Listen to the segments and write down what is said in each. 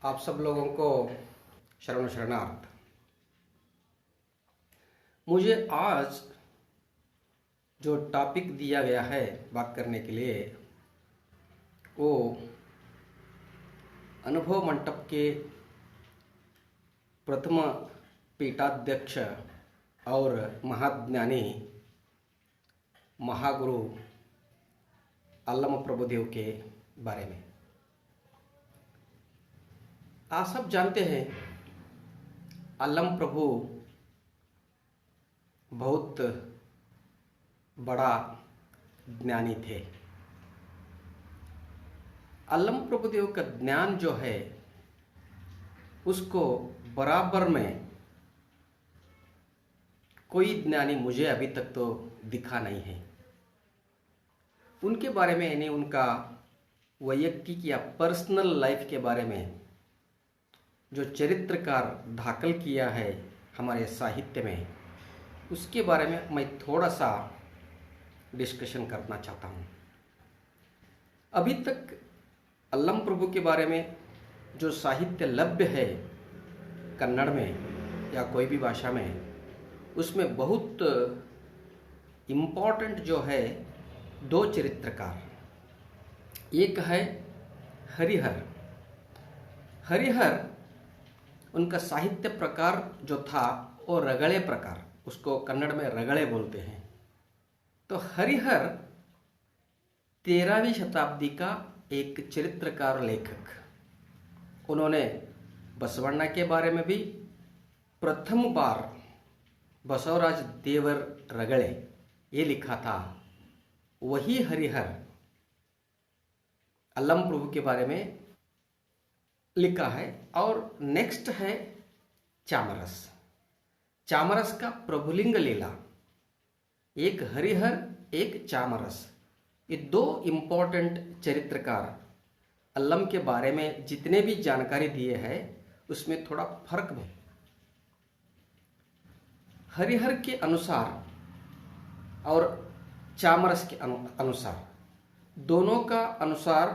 आप सब लोगों को शरण शरणार्थ। मुझे आज जो टॉपिक दिया गया है बात करने के लिए वो अनुभव मंडप के प्रथम पीठाध्यक्ष और महाज्ञानी महागुरु अल्लम प्रभुदेव के बारे में। आप सब जानते हैं अल्लम प्रभु बहुत बड़ा ज्ञानी थे। अल्लम प्रभुदेव का ज्ञान जो है उसको बराबर में कोई ज्ञानी मुझे अभी तक तो दिखा नहीं है। उनके बारे में यानी उनका वैयक्तिक या पर्सनल लाइफ के बारे में जो चरित्रकार दाखिल किया है हमारे साहित्य में, उसके बारे में मैं थोड़ा सा डिस्कशन करना चाहता हूँ। अभी तक अल्लम प्रभु के बारे में जो साहित्य लभ्य है कन्नड़ में या कोई भी भाषा में, उसमें बहुत इम्पोर्टेंट जो है दो चरित्रकार। एक है हरिहर। हरिहर उनका साहित्य प्रकार जो था वो रगड़े प्रकार, उसको कन्नड़ में रगड़े बोलते हैं। तो हरिहर 13वीं शताब्दी का एक चरित्रकार लेखक। उन्होंने बसवण्णा के बारे में भी प्रथम बार बसवराज देवर रगड़े ये लिखा था। वही हरिहर अल्लम प्रभु के बारे में लिखा है। और नेक्स्ट है चामरस। चामरस का प्रभुलिंग लीला, एक हरिहर एक चामरस, ये दो इम्पोर्टेंट चरित्रकार अल्लम के बारे में जितने भी जानकारी दिए हैं उसमें थोड़ा फर्क है। हरिहर के अनुसार और चामरस के अनुसार, दोनों का अनुसार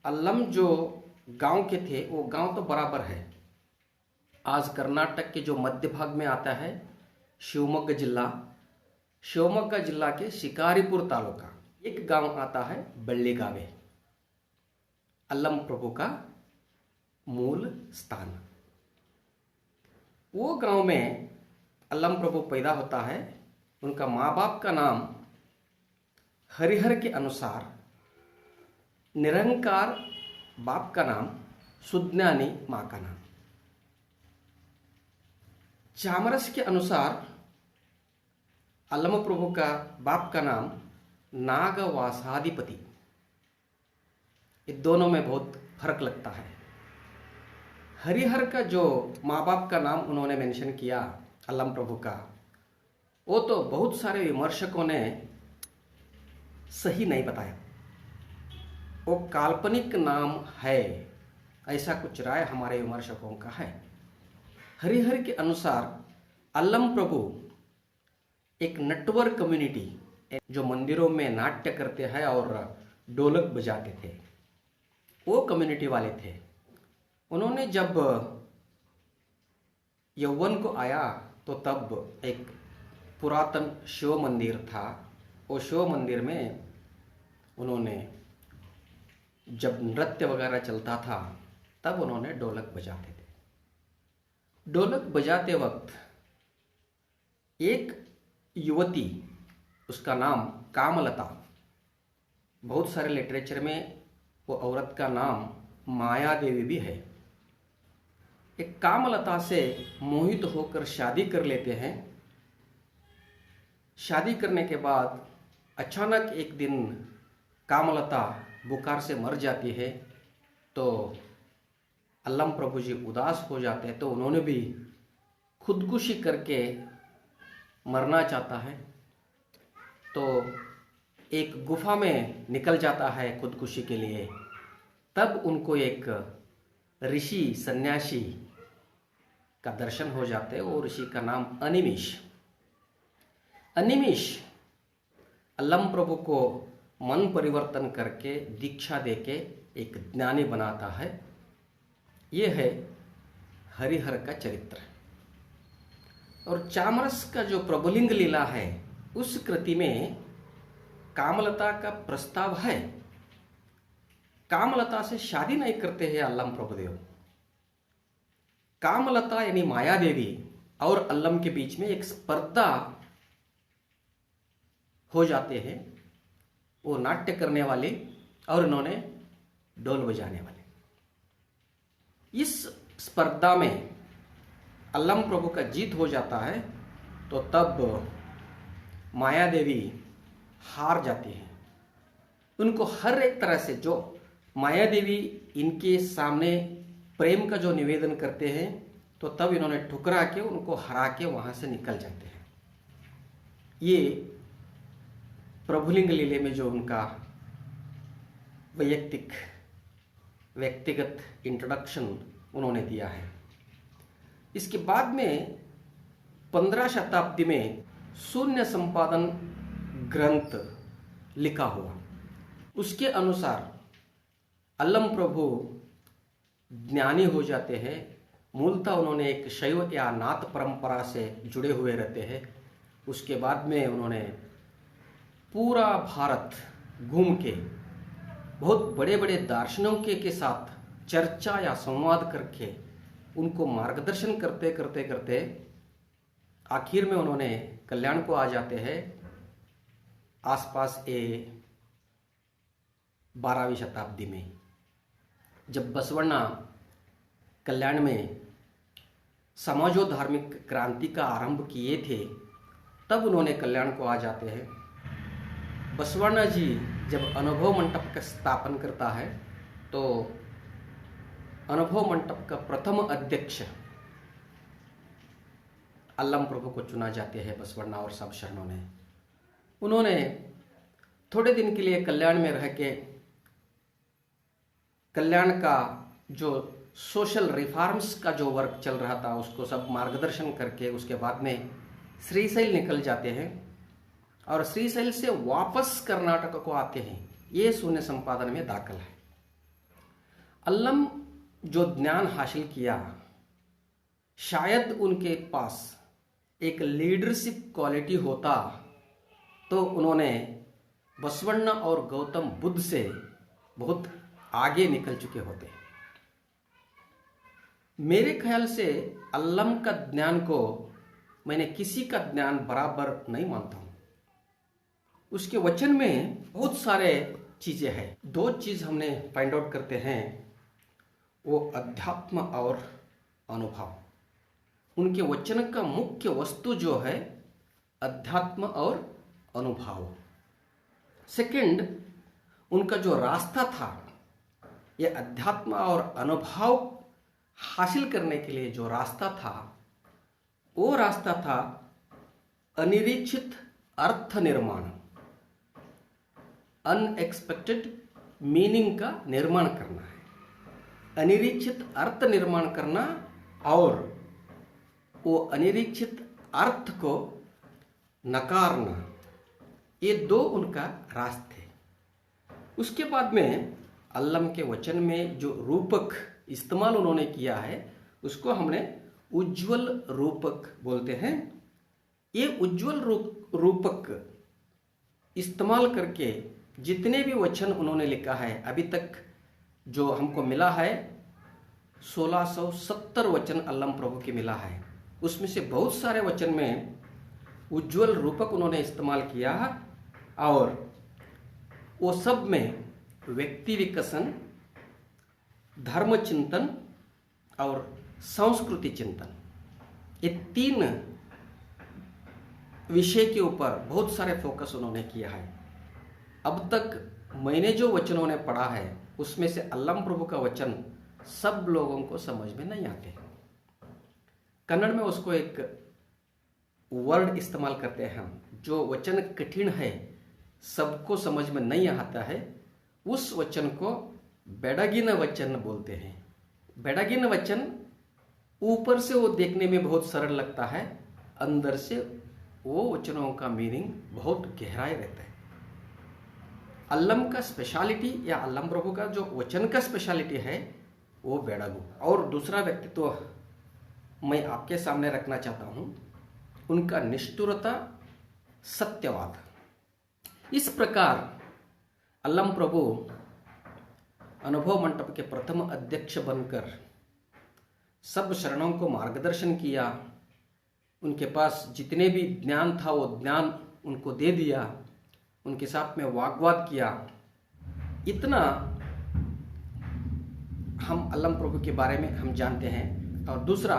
अल्लम जो गांव के थे वो गांव तो बराबर है। आज कर्नाटक के जो मध्य भाग में आता है शिवमोग्गा जिला, शिवमोग्गा जिला के शिकारीपुर तालुका एक गांव आता है बल्लीगावे, अल्लम प्रभु का मूल स्थान। वो गांव में अल्लम प्रभु पैदा होता है। उनका माँ बाप का नाम हरिहर के अनुसार निरंकार बाप का नाम, सुज्ञानी माँ का नाम। चामरस के अनुसार अल्लम प्रभु का बाप का नाम नागवासाधिपति। ये दोनों में बहुत फर्क लगता है। हरिहर का जो माँ बाप का नाम उन्होंने मेंशन किया अल्लम प्रभु का, वो तो बहुत सारे विमर्शकों ने सही नहीं बताया। वो काल्पनिक नाम है, ऐसा कुछ राय हमारे विमर्शकों का है। हरिहर के अनुसार अल्लम प्रभु एक नटवर कम्युनिटी जो मंदिरों में नाट्य करते हैं और ढोलक बजाते थे, वो कम्युनिटी वाले थे। उन्होंने जब यौवन को आया तो तब एक पुरातन शिव मंदिर था। वो शिव मंदिर में उन्होंने जब नृत्य वगैरह चलता था तब उन्होंने ढोलक बजाते थे। ढोलक बजाते वक्त एक युवती, उसका नाम कामलता, बहुत सारे लिटरेचर में वो औरत का नाम माया देवी भी है। एक कामलता से मोहित होकर शादी कर लेते हैं। शादी करने के बाद अचानक एक दिन कामलता बुखार से मर जाती है। तो अल्लम प्रभु जी उदास हो जाते हैं, तो उन्होंने भी खुदकुशी करके मरना चाहता है। तो एक गुफा में निकल जाता है खुदकुशी के लिए। तब उनको एक ऋषि सन्यासी का दर्शन हो जाते हैं। वो ऋषि का नाम अनिमिष। अनिमिष अल्लम प्रभु को मन परिवर्तन करके दीक्षा देके एक ज्ञानी बनाता है। ये है हरिहर का चरित्र। और चामरस का जो प्रभुलिंग लीला है उस कृति में कामलता का प्रस्ताव है। कामलता से शादी नहीं करते हैं अल्लम प्रभुदेव। कामलता यानी माया देवी और अल्लम के बीच में एक स्पर्धा हो जाते हैं। वो नाट्य करने वाले और उन्होंने ढोल बजाने वाले। इस स्पर्धा में अल्लम प्रभु का जीत हो जाता है तो तब माया देवी हार जाती है। उनको हर एक तरह से जो माया देवी इनके सामने प्रेम का जो निवेदन करते हैं तो तब इन्होंने ठुकरा के उनको हरा के वहां से निकल जाते हैं। ये प्रभुलिंग लीले में जो उनका व्यक्तिगत इंट्रोडक्शन उन्होंने दिया है। इसके बाद में 15 शताब्दी में शून्य संपादन ग्रंथ लिखा हुआ। उसके अनुसार अल्लम प्रभु ज्ञानी हो जाते हैं। मूलतः उन्होंने एक शैव या नाथ परंपरा से जुड़े हुए रहते हैं। उसके बाद में उन्होंने पूरा भारत घूम के बहुत बड़े बड़े दार्शनिकों के साथ चर्चा या संवाद करके उनको मार्गदर्शन करते करते करते आखिर में उन्होंने कल्याण को आ जाते हैं। आसपास 12वीं शताब्दी में जब बसवण्णा कल्याण में समाजो धार्मिक क्रांति का आरंभ किए थे तब उन्होंने कल्याण को आ जाते हैं। बसवण्णा जी जब अनुभव मंडप का स्थापन करता है तो अनुभव मंडप का प्रथम अध्यक्ष अल्लम प्रभु को चुना जाते हैं बसवण्णा और सब शरणों ने। उन्होंने थोड़े दिन के लिए कल्याण में रह के कल्याण का जो सोशल रिफॉर्म्स का जो वर्क चल रहा था उसको सब मार्गदर्शन करके उसके बाद में श्रीशैल निकल जाते हैं और श्रीशैल से वापस कर्नाटक को आते हैं। ये शून्य संपादन में दाखिल है। अल्लम जो ज्ञान हासिल किया शायद उनके पास एक लीडरशिप क्वालिटी होता तो उन्होंने बसवण्णा और गौतम बुद्ध से बहुत आगे निकल चुके होते। मेरे ख्याल से अल्लम का ज्ञान को मैंने किसी का ज्ञान बराबर नहीं मानता हूं। उसके वचन में बहुत सारे चीजें हैं। दो चीज हमने फाइंड आउट करते हैं, वो अध्यात्म और अनुभव। उनके वचन का मुख्य वस्तु जो है अध्यात्म और अनुभव। सेकंड, उनका जो रास्ता था ये अध्यात्म और अनुभव हासिल करने के लिए जो रास्ता था वो रास्ता था अनिरीक्षित अर्थ निर्माण, अनएक्सपेक्टेड मीनिंग का निर्माण करना है। अनिरीक्षित अर्थ निर्माण करना और वो अनिरीक्षित अर्थ को नकारना, ये दो उनका रास्ते। उसके बाद में अल्लम के वचन में जो रूपक इस्तेमाल उन्होंने किया है उसको हमने उज्ज्वल रूपक बोलते हैं। ये उज्ज्वल रूपक इस्तेमाल करके जितने भी वचन उन्होंने लिखा है अभी तक जो हमको मिला है 1670 वचन अल्लम प्रभु के मिला है। उसमें से बहुत सारे वचन में उज्ज्वल रूपक उन्होंने इस्तेमाल किया और वो सब में व्यक्ति विकसन, धर्म चिंतन और संस्कृति चिंतन, ये तीन विषय के ऊपर बहुत सारे फोकस उन्होंने किया है। अब तक मैंने जो वचनों ने पढ़ा है उसमें से अल्लम प्रभु का वचन सब लोगों को समझ में नहीं आते। कन्नड़ में उसको एक वर्ड इस्तेमाल करते हैं हम, जो वचन कठिन है सबको समझ में नहीं आता है, उस वचन को बेडगिन वचन बोलते हैं। बेडगिन वचन ऊपर से वो देखने में बहुत सरल लगता है, अंदर से वो वचनों का मीनिंग बहुत गहराई रहता है। अल्लम का स्पेशलिटी या अल्लम प्रभु का जो वचन का स्पेशलिटी है वो बेड़गु। और दूसरा व्यक्तित्व मैं आपके सामने रखना चाहता हूँ, उनका निष्ठुरता, सत्यवाद। इस प्रकार अल्लम प्रभु अनुभव मंडप के प्रथम अध्यक्ष बनकर सब शरणों को मार्गदर्शन किया। उनके पास जितने भी ज्ञान था वो ज्ञान उनको दे दिया, उनके साथ में वाग्वाद किया। इतना हम अल्लम प्रभु के बारे में हम जानते हैं। और दूसरा,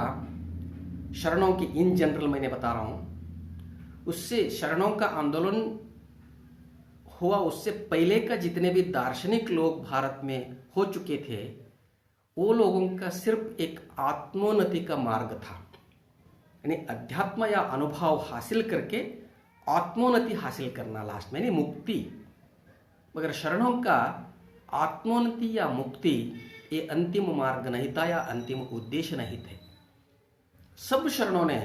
शरणों की इन जनरल मैंने बता रहा हूँ, उससे शरणों का आंदोलन हुआ, उससे पहले का जितने भी दार्शनिक लोग भारत में हो चुके थे, वो लोगों का सिर्फ एक आत्मोन्नति का मार्ग था, यानी अध्यात्म या अनुभव हासिल करके आत्मोन्नति हासिल करना लास्ट में, यानी मुक्ति। मगर शरणों का आत्मोन्नति या मुक्ति ये अंतिम मार्ग नहीं था या अंतिम उद्देश्य नहीं थे। सब शरणों ने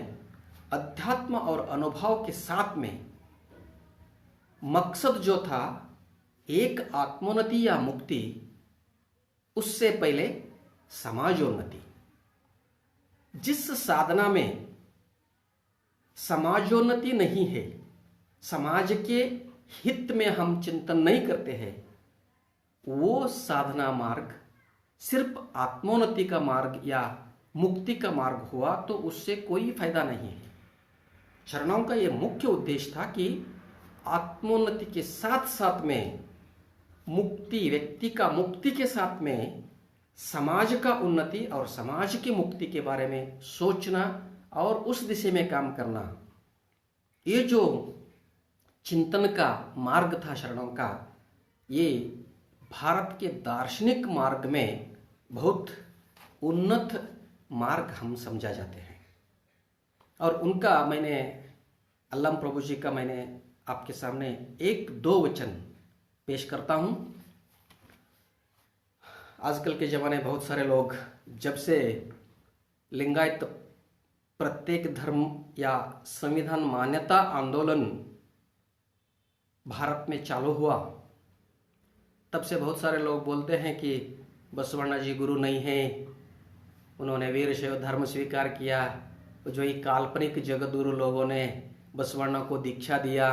अध्यात्म और अनुभव के साथ में मकसद जो था एक आत्मोन्नति या मुक्ति, उससे पहले समाजोन्नति। जिस साधना में समाजोन्नति नहीं है, समाज के हित में हम चिंतन नहीं करते हैं, वो साधना मार्ग सिर्फ आत्मोन्नति का मार्ग या मुक्ति का मार्ग हुआ तो उससे कोई फायदा नहीं है। शरणों का ये मुख्य उद्देश्य था कि आत्मोन्नति के साथ साथ में मुक्ति, व्यक्ति का मुक्ति के साथ में समाज का उन्नति और समाज की मुक्ति के बारे में सोचना और उस दिशा में काम करना। ये जो चिंतन का मार्ग था शरणों का, ये भारत के दार्शनिक मार्ग में बहुत उन्नत मार्ग हम समझा जाते हैं। और उनका मैंने अल्लम प्रभु जी का मैंने आपके सामने एक दो वचन पेश करता हूं। आजकल के ज़माने बहुत सारे लोग, जब से लिंगायत प्रत्येक धर्म या संविधान मान्यता आंदोलन भारत में चालू हुआ, तब से बहुत सारे लोग बोलते हैं कि बसवण्णा जी गुरु नहीं हैं, उन्होंने वीरशैव धर्म स्वीकार किया। जो ही काल्पनिक जगतगुरु लोगों ने बसवण्णा को दीक्षा दिया,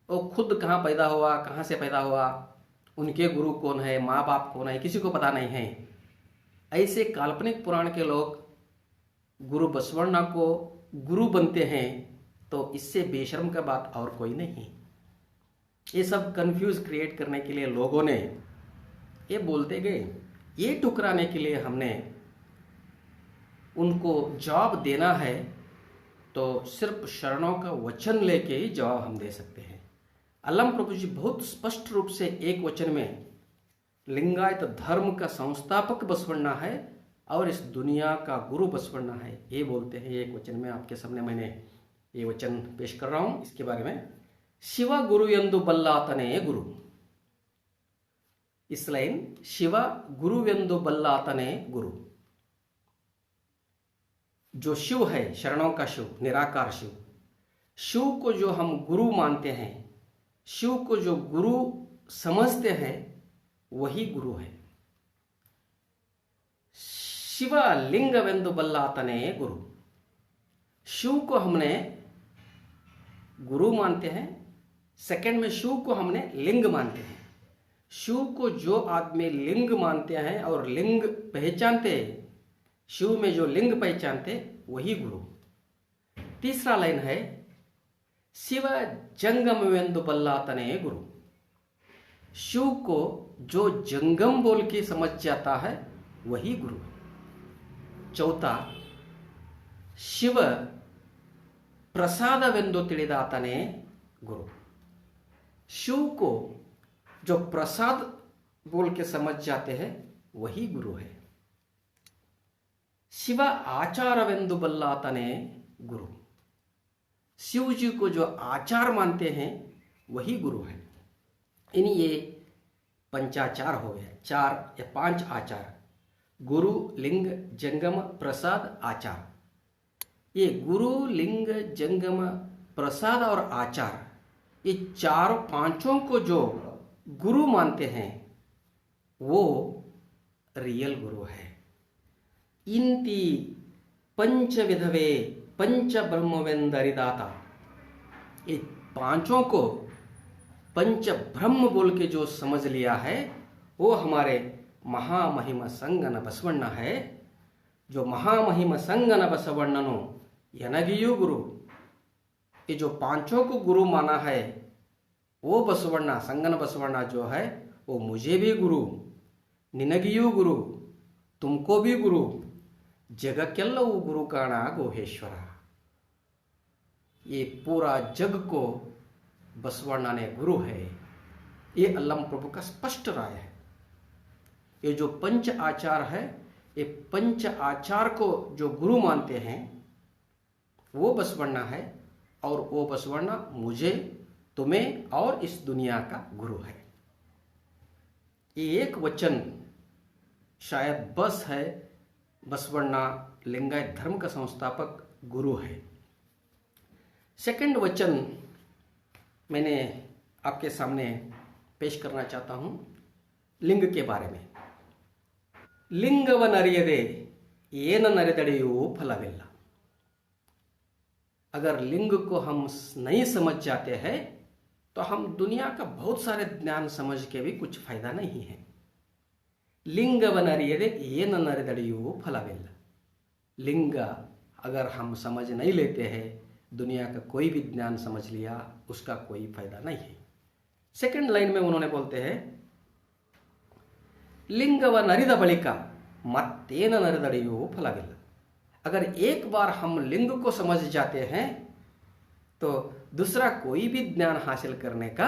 वो खुद कहाँ पैदा हुआ, कहाँ से पैदा हुआ, उनके गुरु कौन है, माँ बाप कौन है, किसी को पता नहीं है। ऐसे काल्पनिक पुराण के लोग गुरु बसवण्णा को गुरु बनते हैं, तो इससे बेशर्म का बात और कोई नहीं। ये सब कंफ्यूज क्रिएट करने के लिए लोगों ने ये बोलते गए। ये ठुकराने के लिए हमने उनको जवाब देना है, तो सिर्फ शरणों का वचन लेके ही जवाब हम दे सकते हैं। अल्लम प्रभु जी बहुत स्पष्ट रूप से एक वचन में लिंगायत धर्म का संस्थापक बसवण्णा है और इस दुनिया का गुरु बसवण्णा है, ये बोलते हैं। एक वचन में आपके सामने मैंने ये वचन पेश कर रहा हूं इसके बारे में। शिव गुरु यंदु बल्लातने गुरु, इस लाइन, शिव गुरु यंदु बल्लातने गुरु। जो शिव है, शरणों का शिव, निराकार शिव, शिव को जो हम गुरु मानते हैं, शिव को जो गुरु समझते हैं, वही गुरु है। शिव लिंगवेंदु बल्लातने गुरु, शिव को हमने गुरु मानते हैं। सेकंड में शिव को हमने लिंग मानते हैं। शिव को जो आदमी लिंग मानते हैं और लिंग पहचानते हैं, शिव में जो लिंग पहचानते, वही गुरु। तीसरा लाइन है, शिव जंगम वेंदु बल्लातने गुरु, शिव को जो जंगम बोल के समझ जाता है, वही गुरु। चौथा, शिव प्रसाद वेंदु ತಿಳಿದಾತನೇ गुरु, शिव को जो प्रसाद बोल के समझ जाते हैं, वही गुरु है। शिव आचारवेंदु बल्लातने गुरु, शिव जी को जो आचार मानते हैं, वही गुरु है। इन ये पंचाचार हो गए, 4 या 5 आचार, गुरु, लिंग, जंगम, प्रसाद, आचार। ये गुरु, लिंग, जंगम, प्रसाद और आचार, ये 4-5 को जो गुरु मानते हैं, वो रियल गुरु है। इंती पंच विधवे पंच ब्रह्मवेंदरिदाता, ये पांचों को पंच ब्रह्म बोल के जो समझ लिया है वो हमारे महामहिम संगन बसवಣ್ಣ है। जो महामहिम संगन बसवಣ್ಣनो यनगियु गुरु, ये जो पांचों को गुरु माना है वो बसवಣ್ಣ संगन बसवಣ್ಣ जो है वो मुझे भी गुरु, निनगियु गुरु, तुमको भी गुरु, जगक्ಕೆಲ್ಲವೂ गुरु काण गुहेश्वर। ये पूरा जग को बसवಣ್ಣ ने गुरु है, ये अल्लम प्रभु का स्पष्ट राय है। ये जो पंच आचार है, ये पंच आचार को जो गुरु मानते हैं वो बसवಣ್ಣ है, और वो बसवಣ್ಣ मुझे, तुम्हें और इस दुनिया का गुरु है। ये एक वचन शायद बस है, बसवಣ್ಣ लिंगायत धर्म का संस्थापक गुरु है। सेकंड वचन मैंने आपके सामने पेश करना चाहता हूं लिंग के बारे में। लिंगवनरियदे येन नरेदड़ेयू फलविಲ್ಲ। अगर लिंग को हम नहीं समझ जाते हैं तो हम दुनिया का बहुत सारे ज्ञान समझ के भी कुछ फायदा नहीं है। लिंगवनरियदे येन नरेदड़ेयू फलविಲ್ಲ। लिंग अगर हम समझ नहीं लेते हैं, दुनिया का कोई भी ज्ञान समझ लिया, उसका कोई फायदा नहीं है। सेकंड लाइन में उन्होंने बोलते हैं लिंगव नरिद बಳಿಕ मत्तेन नरेदड़ेयू फलविಲ್ಲ। अगर एक बार हम लिंग को समझ जाते हैं तो दूसरा कोई भी ज्ञान हासिल करने का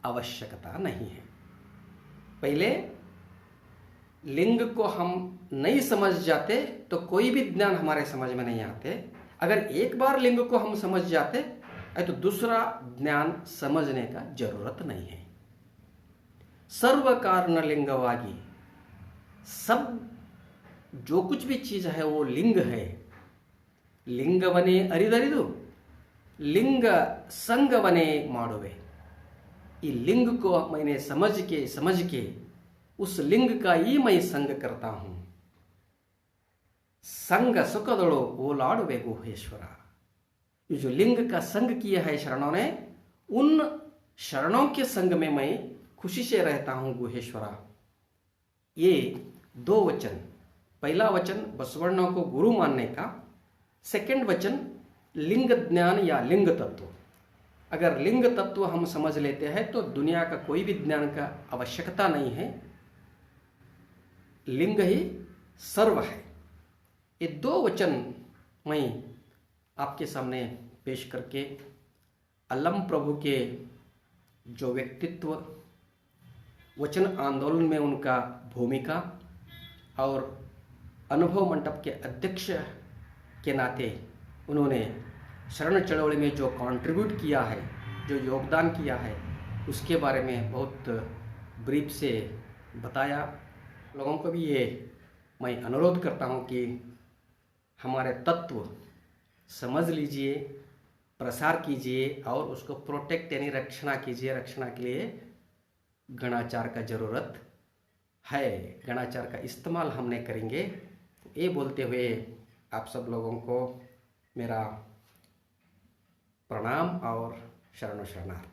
आवश्यकता नहीं है। पहले लिंग को हम नहीं समझ जाते तो कोई भी ज्ञान हमारे समझ में नहीं आते। अगर एक बार लिंग को हम समझ जाते तो दूसरा ज्ञान समझने का जरूरत नहीं है। सर्व कारण लिंगवागी, सब जो कुछ भी चीज है वो लिंग है। लिंगवने अरिदरिदु लिंग संगवने माडुवे। ये लिंग को मैंने समझ के उस लिंग का ही मैं संग करता हूं। संग सुखदड़ो ओलाडुवे गुहेश्वर। ये जो लिंग का संग किया है शरणों ने, उन शरणों के संग में मैं खुशी से रहता हूं गुहेश्वरा। ये दो वचन, पहला वचन बसवण्ण को गुरु मानने का, सेकंड वचन लिंग ज्ञान या लिंग तत्व। अगर लिंग तत्व हम समझ लेते हैं तो दुनिया का कोई भी ज्ञान का आवश्यकता नहीं है। लिंग ही सर्व है। ये दो वचन मैं आपके सामने पेश करके अल्लम प्रभु के जो व्यक्तित्व, वचन आंदोलन में उनका भूमिका और अनुभव मंडप के अध्यक्ष के नाते उन्होंने शरण चळवळी में जो कंट्रीब्यूट किया है, जो योगदान किया है, उसके बारे में बहुत ब्रीफ से बताया। लोगों को भी ये मैं अनुरोध करता हूँ कि हमारे तत्व समझ लीजिए, प्रसार कीजिए और उसको प्रोटेक्ट यानी रक्षणा कीजिए। रक्षणा के लिए गणाचार का ज़रूरत है, गणाचार का इस्तेमाल हमने करेंगे। ये बोलते हुए आप सब लोगों को मेरा प्रणाम और शरणो शरणार्थ।